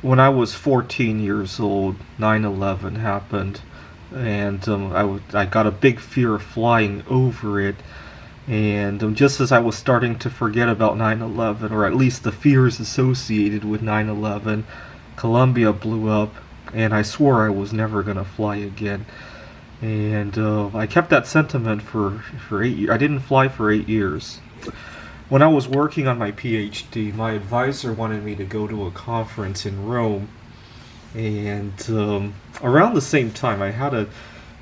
when I was 14 years old, 9/11 happened, and I got a big fear of flying over it. And just as I was starting to forget about 9/11, or at least the fears associated with 9/11, Columbia blew up, and I swore I was never going to fly again. And I kept that sentiment for 8 years. I didn't fly for 8 years. When I was working on my PhD, my advisor wanted me to go to a conference in Rome, and around the same time, I had a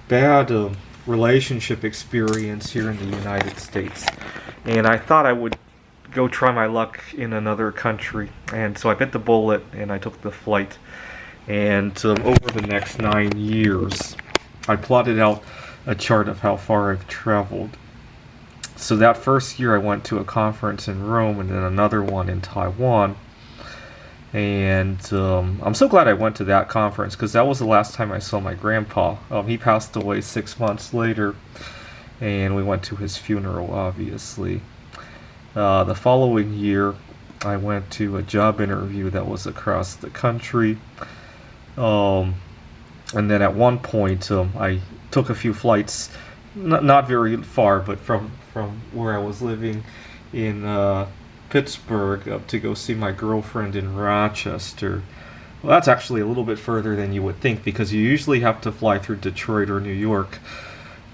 bad relationship experience here in the United States, and I thought I would go try my luck in another country, and so I bit the bullet and I took the flight. And over the next 9 years, I plotted out a chart of how far I've traveled. So that first year I went to a conference in Rome and then another one in Taiwan. And I'm so glad I went to that conference because that was the last time I saw my grandpa. He passed away 6 months later, and we went to his funeral, obviously. The following year, I went to a job interview that was across the country. And then at one point, I took a few flights, not very far, but from where I was living in Pittsburgh up to go see my girlfriend in Rochester. Well, that's actually a little bit further than you would think because you usually have to fly through Detroit or New York.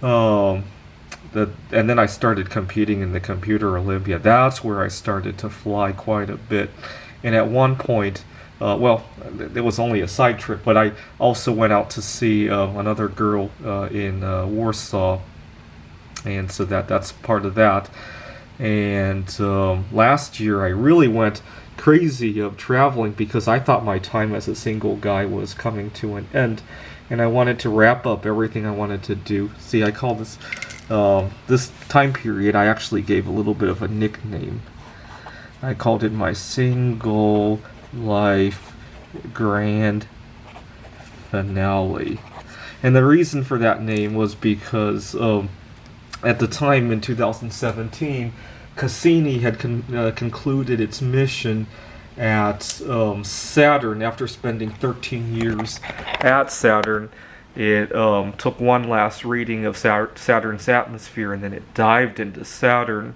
And then I started competing in the Computer Olympia. That's where I started to fly quite a bit. And at one point, it was only a side trip, but I also went out to see another girl in Warsaw, and so that's part of that. And last year I really went crazy of traveling because I thought my time as a single guy was coming to an end, and I wanted to wrap up everything I wanted to do. See, I call this time period, I actually gave a little bit of a nickname. I called it my single life grand finale. And the reason for that name was because at the time in 2017, Cassini had concluded its mission at Saturn after spending 13 years at Saturn. It took one last reading of Saturn's atmosphere, and then it dived into Saturn.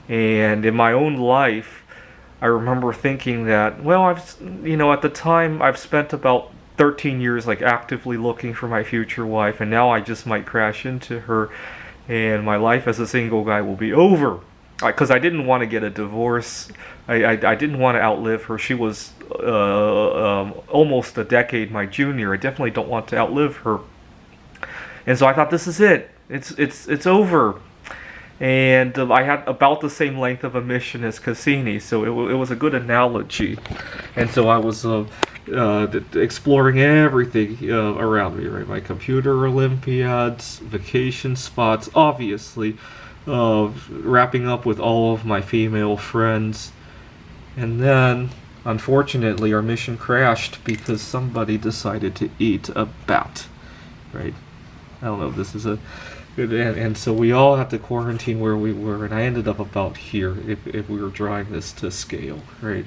And in my own life, I remember thinking that, well, at the time I've spent about 13 years like actively looking for my future wife, and now I just might crash into her, and my life as a single guy will be over. Because I didn't want to get a divorce. I didn't want to outlive her. She was almost a decade my junior. I definitely don't want to outlive her. And so I thought, this is it. It's over. And I had about the same length of a mission as Cassini, so it was a good analogy. And so I was exploring everything around me, right? My computer Olympiads, vacation spots, obviously, wrapping up with all of my female friends. And then, unfortunately, our mission crashed because somebody decided to eat a bat, right? I don't know if this is and so we all had to quarantine where we were, and I ended up about here if we were drawing this to scale, right?